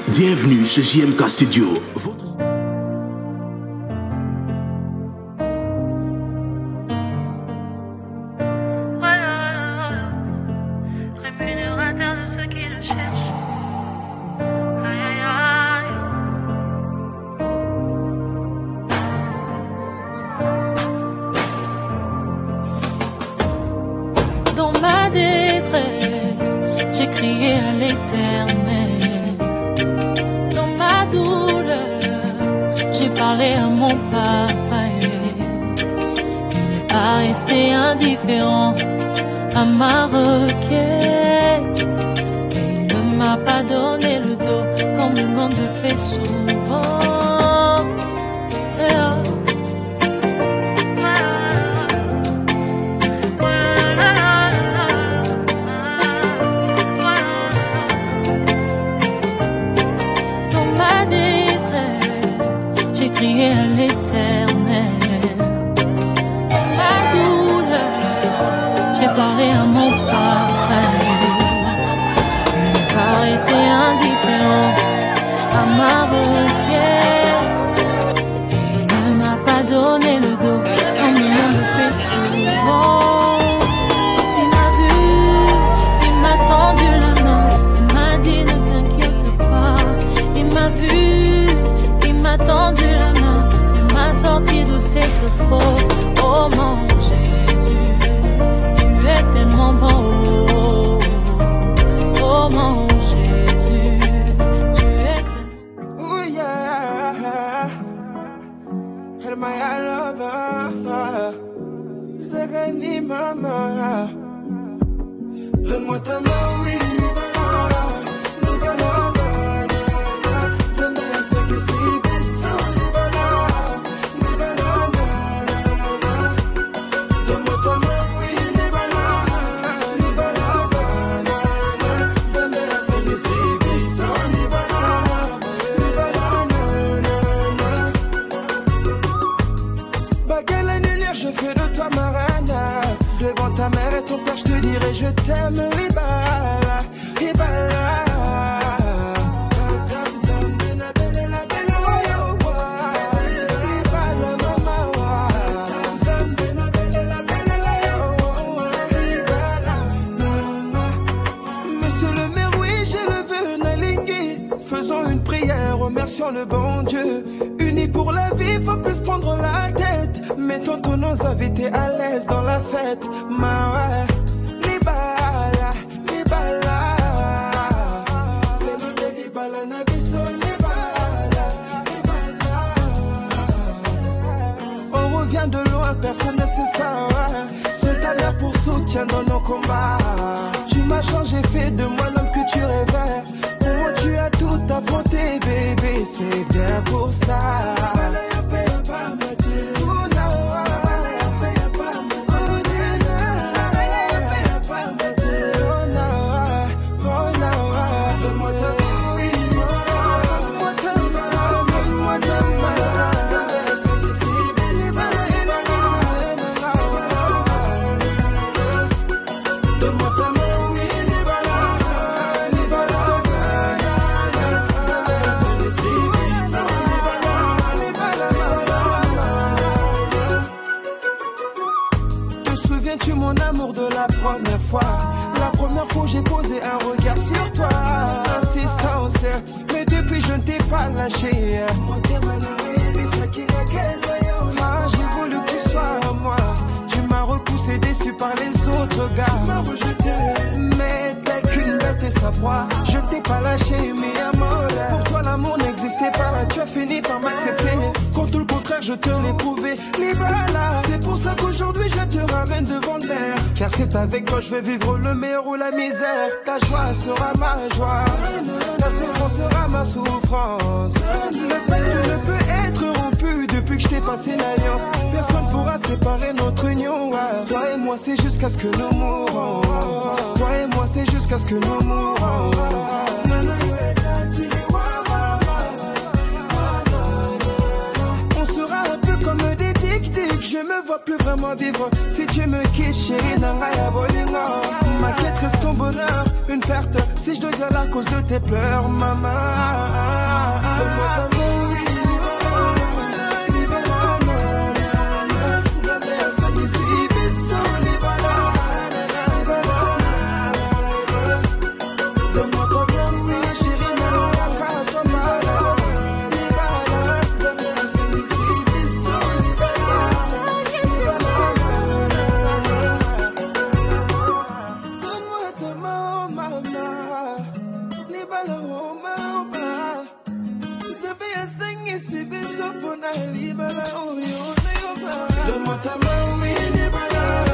Bienvenue chez JMK Studio. Rémunérateur de ceux qui le cherchent. Aïe, aïe, aïe. Dans ma détresse, j'ai crié à l'Éternel. Dans ma douleur, j'ai parlé à mon papa. Il n'est pas resté indifférent à ma requête. Et il ne m'a pas donné le dos comme le monde le fait souvent. Dans ma détresse, j'ai crié à l'Éternel. Dans ma douleur, j'ai parlé à mon papa. Il n'est pas resté indifférent à ma requête. Et il ne m'a pas donné le dos comme le monde le fait souvent. Il m'a vu, il m'a tendu la main, il m'a dit ne t'inquiète pas. Il m'a vu, il m'a tendu la main, il m'a sorti de cette fosse. Oh mon Jésus, tu es tellement bon. Oh mon Jésus, tu es tellement bon. Oh yeah, elle m'a lover, c'est gagné maman. Donne-moi ta main, oui, libala, libala, Zambia c'est que si beso, libala, libala, donne-moi ta main, oui, libala, libala, Zambia c'est que si beso, libala, libala, Baguette l'annulaire, je fais de toi ma reine. Devant ta mère et ton père, je te dirai je t'aime, libala, libala. Monsieur le maire, oui, j'ai levé un alingui. Faisons une prière, remercions le bon Dieu. Unis pour la vie, faut plus prendre la tête. Mettons tous nos invités à l'aise dans la fête. Ma ouais, libala, libala. Belonde libala, nabiso libala, libala. On revient de loin, personne ne sait ça. Ouais. Seule ta mère pour soutien dans nos combats. Tu m'as changé, fait de moi l'homme que tu rêvais. Pour moi, tu as tout affronté, bébé. C'est bien pour ça. Tu mon amour de la première fois. La première fois j'ai posé un regard sur toi. Insistant certes, mais depuis je ne t'ai pas lâché. Ah, j'ai voulu que tu sois à moi. Tu m'as repoussé déçu par les autres gars. Tu m'as rejeté, mais telle qu'une bête et sa proie. Je ne t'ai pas lâché, mais amour. Pour toi l'amour n'existait pas. Tu as fini par m'accepter. Quand tout le contraire je te l'ai prouvé. Libala, c'est pour ça qu'aujourd'hui je te ramène devant le maire. Car c'est avec toi je vais vivre le meilleur ou la misère. Ta joie sera ma joie, ta souffrance sera ma souffrance. Le pacte ne peut être rompu depuis que je t'ai passé l'alliance. Personne pourra séparer notre union. Ouais. Toi et moi c'est jusqu'à ce que nous mourons. Toi et moi c'est jusqu'à ce que nous mourons. On sera un peu comme des tic-tic. Je me vois plus vraiment vivre si tu me quittes, chérie. Nangaya bolingo. Ma quête reste ton bonheur, une perte si je deviens la cause de tes pleurs, maman. Donne-moi ta main, oui, Nibala.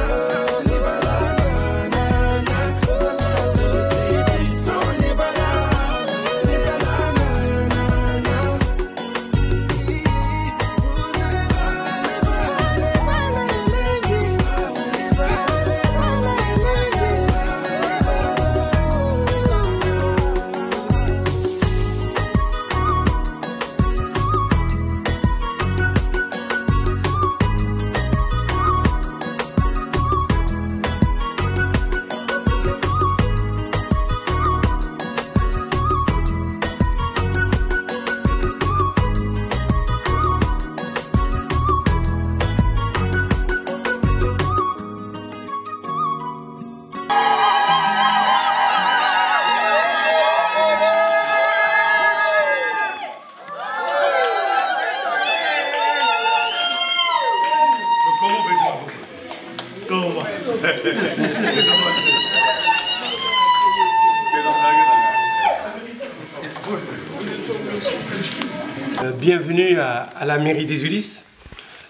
Bienvenue à la mairie des Ulysses.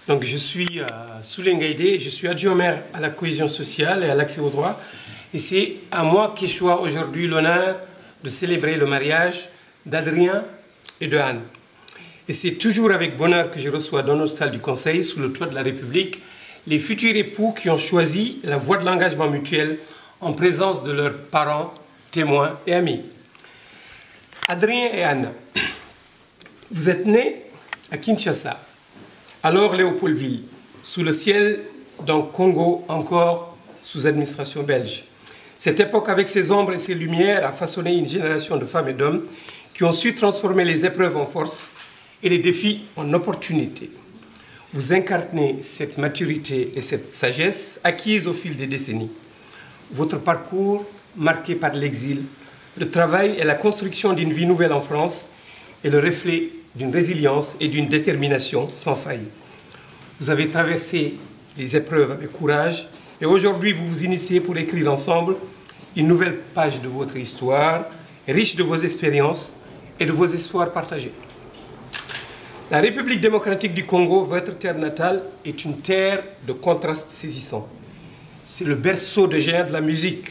Donc, je suis Souley Ngaïdé, je suis adjoint maire à la cohésion sociale et à l'accès aux droits. Et c'est à moi qui choisis aujourd'hui l'honneur de célébrer le mariage d'Adrien et de Anne. Et c'est toujours avec bonheur que je reçois dans notre salle du conseil, sous le toit de la République, les futurs époux qui ont choisi la voie de l'engagement mutuel en présence de leurs parents, témoins et amis. Adrien et Anne, vous êtes nés à Kinshasa, alors Léopoldville, sous le ciel d'un Congo encore sous administration belge. Cette époque, avec ses ombres et ses lumières, a façonné une génération de femmes et d'hommes qui ont su transformer les épreuves en force et les défis en opportunités. Vous incarnez cette maturité et cette sagesse acquises au fil des décennies. Votre parcours, marqué par l'exil, le travail et la construction d'une vie nouvelle en France, est le reflet d'une résilience et d'une détermination sans faille. Vous avez traversé les épreuves avec courage et aujourd'hui vous vous initiez pour écrire ensemble une nouvelle page de votre histoire, riche de vos expériences et de vos espoirs partagés. La République démocratique du Congo, votre terre natale, est une terre de contrastes saisissants. C'est le berceau de géants de la musique,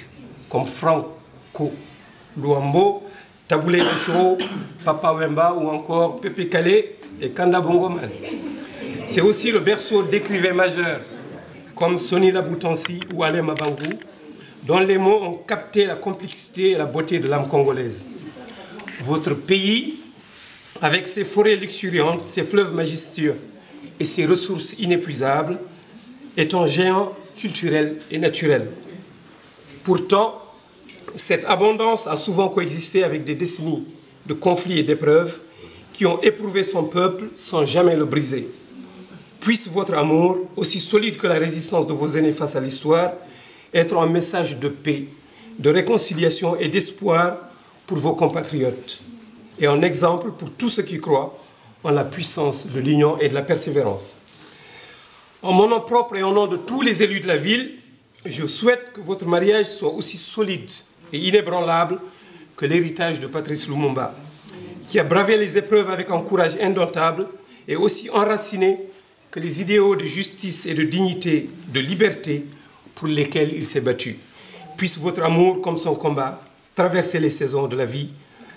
comme Franco Luambo, Taboulé Micho, Papa Wemba ou encore Pepe Kale et Kanda Bongoman. C'est aussi le berceau d'écrivains majeurs comme Sonny Laboutansi ou Alain Mabangou, dont les mots ont capté la complexité et la beauté de l'âme congolaise. Votre pays, avec ses forêts luxuriantes, ses fleuves majestueux et ses ressources inépuisables, est un géant culturel et naturel. Pourtant, cette abondance a souvent coexisté avec des décennies de conflits et d'épreuves qui ont éprouvé son peuple sans jamais le briser. Puisse votre amour, aussi solide que la résistance de vos aînés face à l'histoire, être un message de paix, de réconciliation et d'espoir pour vos compatriotes et un exemple pour tous ceux qui croient en la puissance de l'union et de la persévérance. En mon nom propre et au nom de tous les élus de la ville, je souhaite que votre mariage soit aussi solide et inébranlable que l'héritage de Patrice Lumumba, qui a bravé les épreuves avec un courage indomptable et aussi enraciné que les idéaux de justice et de dignité, de liberté pour lesquels il s'est battu. Puisse votre amour, comme son combat, traverser les saisons de la vie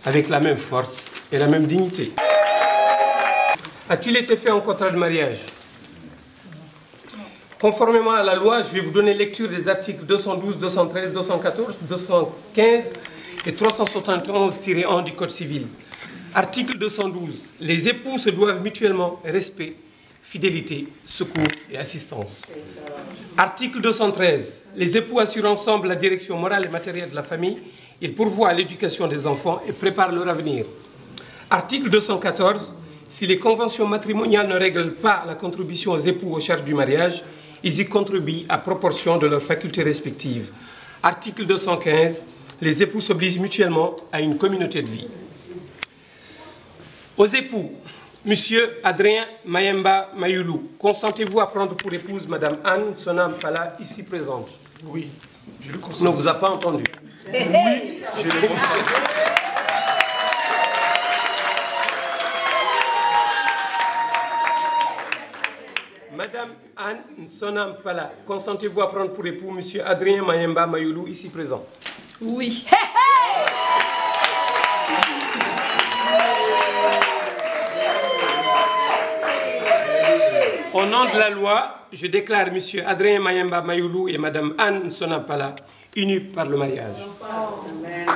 avec la même force et la même dignité. A-t-il été fait un contrat de mariage? Conformément à la loi, je vais vous donner lecture des articles 212, 213, 214, 215 et 371-1 du Code civil. Article 212. Les époux se doivent mutuellement respect, fidélité, secours et assistance. Article 213. Les époux assurent ensemble la direction morale et matérielle de la famille. Ils pourvoient à l'éducation des enfants et préparent leur avenir. Article 214. Si les conventions matrimoniales ne règlent pas la contribution aux époux aux charges du mariage, ils y contribuent à proportion de leurs facultés respectives. Article 215. Les époux s'obligent mutuellement à une communauté de vie. Aux époux, Monsieur Adrien Mayemba Mayulu, consentez-vous à prendre pour épouse Madame Anne Sonam Pala, ici présente? Oui, je le consente. On ne vous a pas entendu. Oui, je le consente. Madame Anne Nsonam Pala. Consentez-vous à prendre pour époux Monsieur Adrien Mayemba Mayoulou, ici présent? Oui. Au nom de la loi, je déclare Monsieur Adrien Mayemba Mayoulou et Madame Anne Nsonam Pala unis par le mariage. Amen.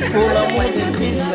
Pour l'amour de Christ.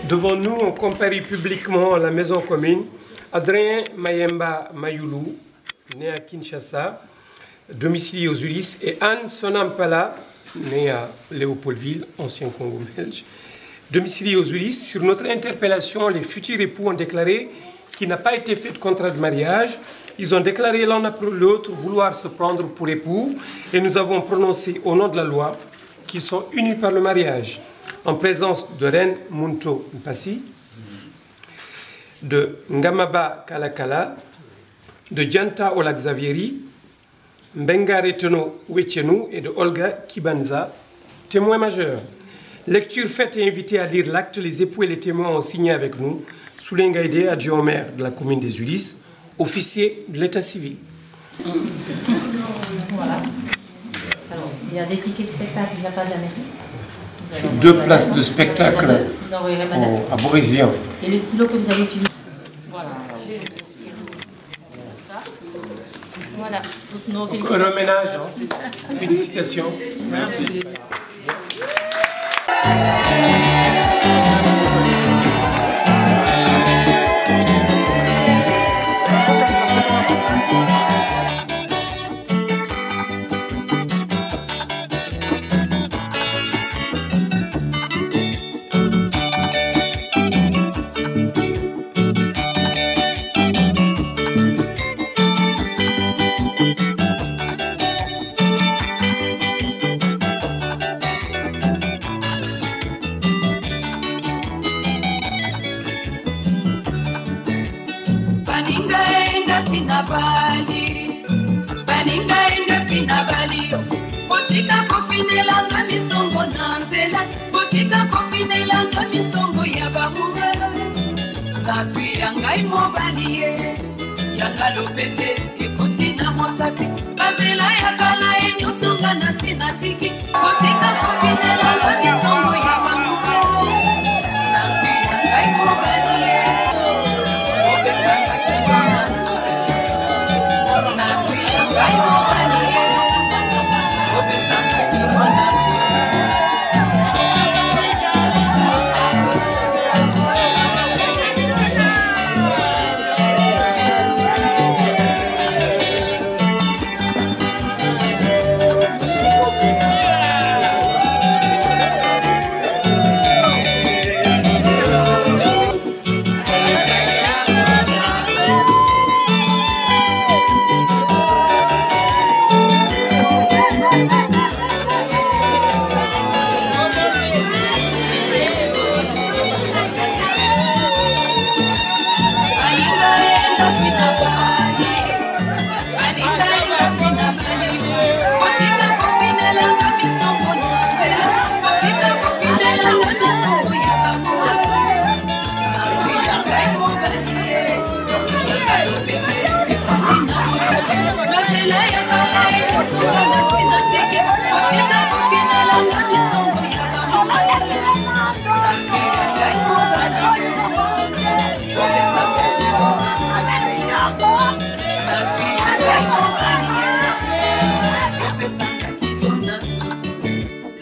Devant nous, on comparit publiquement à la maison commune Adrien Mayemba Mayoulou, né à Kinshasa, domicilié aux Ulysses, et Anne Nsonam Pala, né à Léopoldville, ancien Congo belge, domicilié aux Ulysses. Sur notre interpellation, les futurs époux ont déclaré qu'il n'a pas été fait de contrat de mariage. Ils ont déclaré l'un après l'autre vouloir se prendre pour époux, et nous avons prononcé au nom de la loi qu'ils sont unis par le mariage, en présence de Reine Munto Mpassi, de Ngamaba Kalakala, de Djanta Ola Xavieri, Mbenga Reteno Wechenu et de Olga Kibanza, témoins majeurs. Lecture faite et invité à lire l'acte, les époux et les témoins ont signé avec nous, Souley Ngaïdé, adjoint au maire de la commune des Ulysses, officier de l'état civil. Voilà. Alors, il y a des tickets de spectacle, il n'y a pas de la mairie. 2 places de spectacle à Boris-Vian. Et le stylo que vous avez utilisé. Voilà. Voilà. Toutes nos félicitations. Reménage, hein. Félicitations. Merci.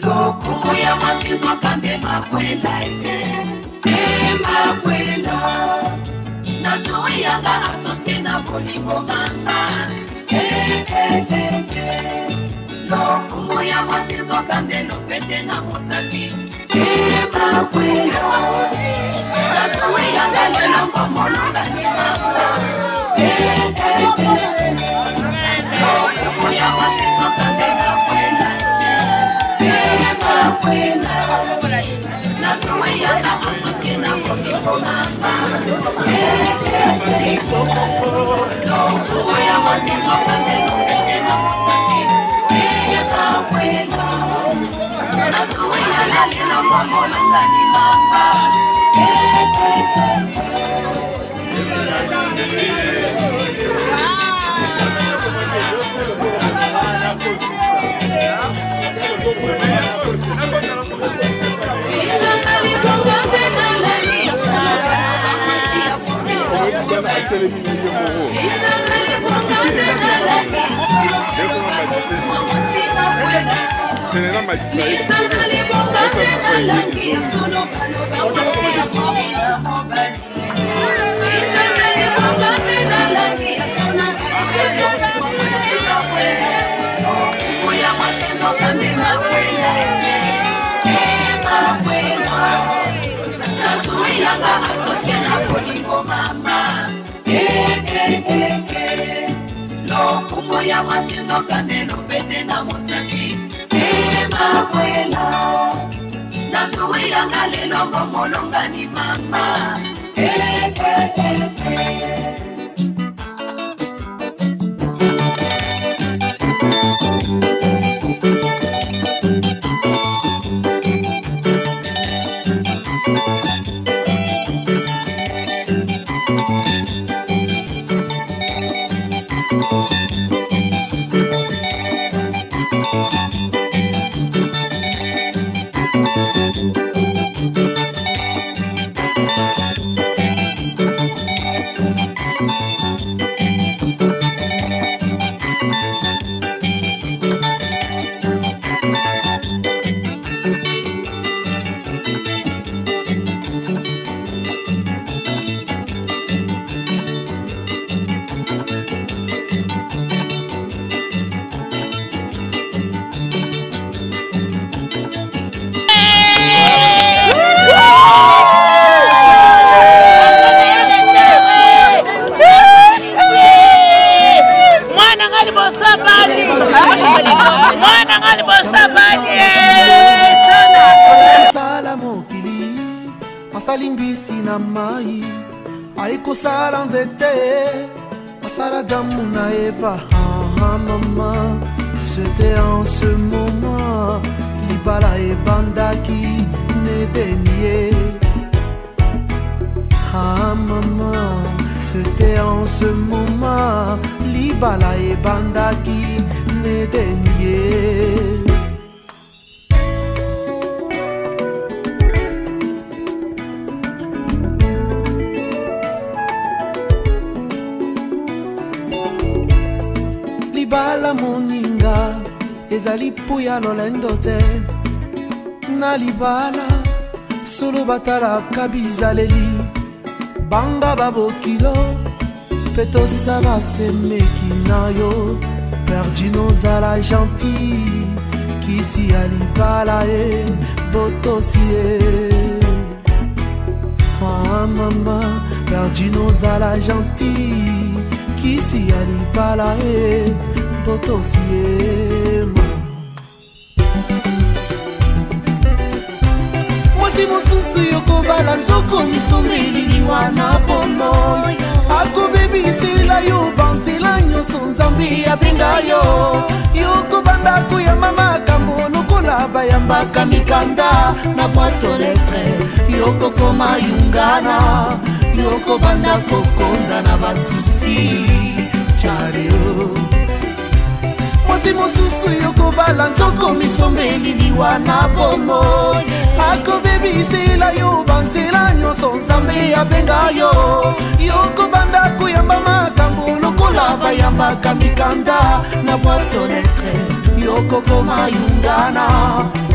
Lokuya masizwa kande makwela sema kwela nazuia nga asosie na bolingo mama lokuya masizwa kande lopete na mosaki sema kwela nazuia nga lelo komolonga ni mama lokuya masizwa kande makwela abuela na soya na asosie na bolingo mama oya masito kande lopete na mosaki sema abuela na soya na lelo momolonga ni mama Lokumo ya masinzo kanelo pete na mosaki sema kwela nazuia nga lelo ngomolonga ni mama Asalimbisi na mai aiko sala nzete asala damu na Eva maman c'était en ce moment libala ebandaki nedenie maman c'était en ce moment libala ebandaki nedenie Libala moninga ezali puya lolendo te na libala solo batala kabizaleli banga babokilo petosa basemeki na yo perdino zala gentil kisi ya libala e botosie mama perdino zala gentil kisi ya libala e botosie mwasi mosusu yokobala nzoko misomeli wana bono akobebisela yo banzela nyonso nzambe abenga yo yokobanda koyamba makambo lokola bayambaka mikanda na bwato letre yokokoma yungana yokobanda kokonda na basusi jareo mwasi mosusu yokobala nzoko misombeli liwana bomo akobebisela yo banzela nyonso nzambe abenga yo yokobanda koyamba makambo bayambaka mikanda na boîte lettre yoko koma yungana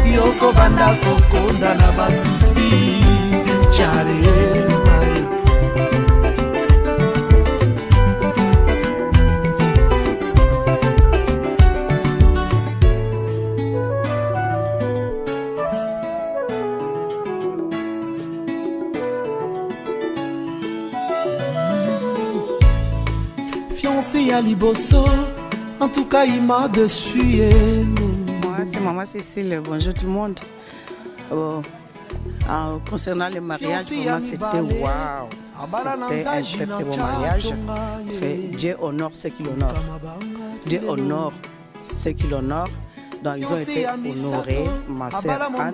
yoko banda kokonda na basusi chare. Fiancé à Liboso, en tout cas il m'a dessus. Moi c'est Maman Cécile, bonjour tout le monde. Concernant le mariage, vraiment c'était waouh. C'était un très très beau mariage. Dieu honore ceux qui l'honorent. Dieu honore ceux qui l'honorent. Donc ils ont été honorés, ma sœur Anne,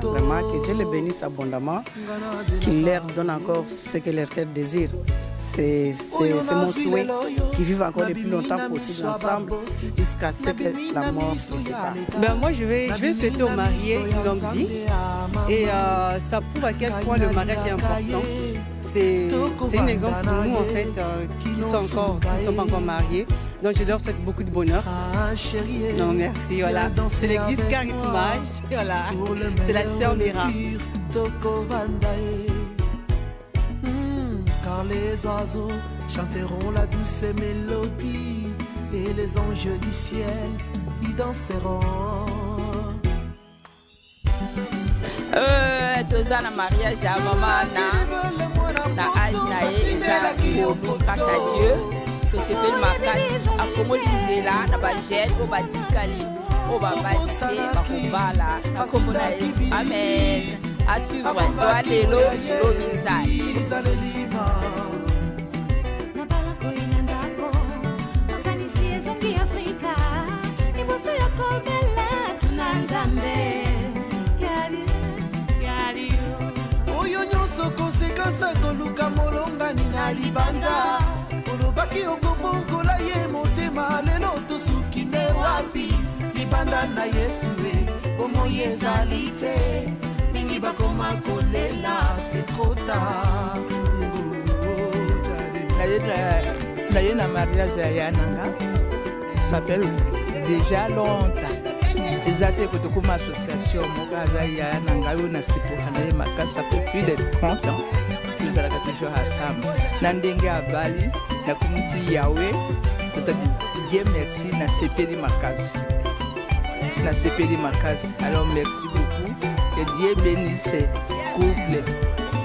vraiment que Dieu les bénisse abondamment, qu'il leur donne encore ce que leur cœur désire. C'est mon souhait qu'ils vivent encore le plus longtemps possible ensemble jusqu'à ce que la mort les sépare. Ben moi je vais souhaiter aux mariés une longue vie et ça prouve à quel point le mariage est important. C'est un exemple pour nous en fait qui ne sont pas encore mariés. Donc je leur souhaite beaucoup de bonheur. Non merci, voilà. C'est l'église Charismage, voilà. C'est la sœur Mira. Quand les oiseaux chanteront la douce mélodie et les anges du ciel y danseront. Toza na mariage ya maman na âge na ye eza grâce à Dieu tosepeli makasi akomoli nzela na bagene oyo batikali oyo babadise bakobala na kombo na Yesu amen asuivre toa lelo lobisali koluka molongani na libanda olobaki okobongola ye motema lelo tosuki ne wapi libanda na Yesu bomoi ezali te mingi bakoma kolela c'est trop tard. naye na mariage ya nanga s'appelle déjà longtemps eza te kotokoma association moko aza ya nanga oyo nasipoka na ye makasi ça fait plus de 30 ans tozalaka toujours ensemble na ndenge ya bali nakomisi yawe c'est-à-dire Dieu merci nasepeli makasi alors merci beaucoup que Dieu bénisse ce couple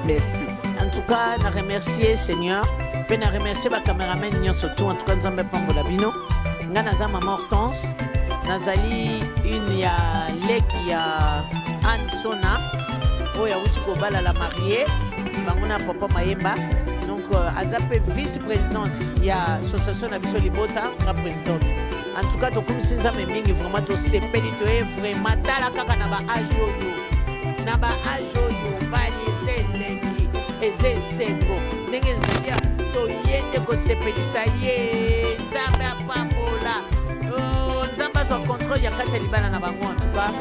merci. En tout cas na remercier Seigneur pe na remercier ba cameraman nyonso tout en tout cas nzambe pambola bino nga naza mama Hortense nazali une ya leki ya Anne Sona oyo awuti kobala la mariée bangona papa Mayemba donc azape vice-présidente ya association na biso libota nga présidente. En tout cas tokomisi nzambe mingi vraiment tosepeli toye vraiment tala kaka na baage oyo bali eza elengi eza esengo ndenge ezali toye nde kosepelisa ye nzambe apambola nzambe azwa contrôle ya kati ya libala na bango. En tout cas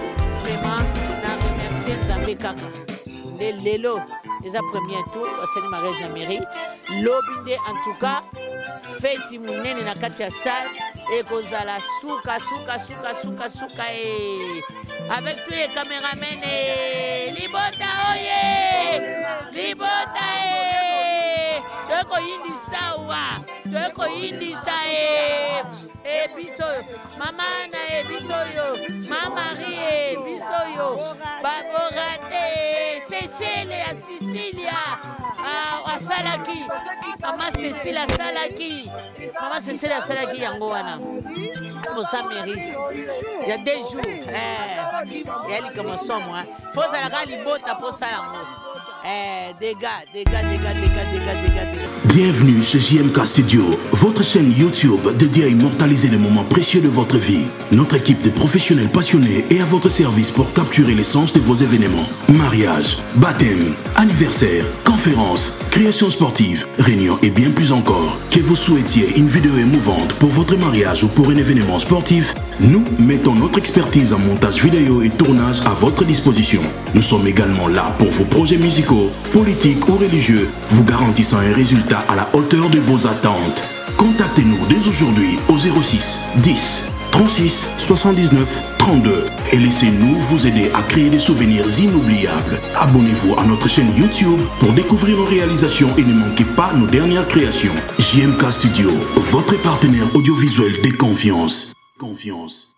vraiment na remercier nzambe kaka lelo eza premier tour basali mariage ya mairie lobi nde en tout cas feti munene na kati ya salle ekozala suka avec tous les caméramens libota oye libota tokoyindisa biso mama na biso yo mama Marie biso yo baborate Cécile ya Sicilia asalaki mama Cécile asalaki yango wana mosa mairie il y a 2 jours yali comme somme faut zalaka libota pour ça yango dégâts. Bienvenue chez JMK Studio, votre chaîne YouTube dédiée à immortaliser les moments précieux de votre vie. Notre équipe de professionnels passionnés est à votre service pour capturer l'essence de vos événements. Mariage, baptême, anniversaire, conférences, créations sportives, réunions et bien plus encore. Que vous souhaitiez une vidéo émouvante pour votre mariage ou pour un événement sportif, nous mettons notre expertise en montage vidéo et tournage à votre disposition. Nous sommes également là pour vos projets musicaux, politiques ou religieux, vous garantissant un résultat à la hauteur de vos attentes. Contactez-nous dès aujourd'hui au 06 10 36 79 32 et laissez-nous vous aider à créer des souvenirs inoubliables. Abonnez-vous à notre chaîne YouTube pour découvrir nos réalisations et ne manquez pas nos dernières créations. JMK Studio, votre partenaire audiovisuel de confiance. Confiance.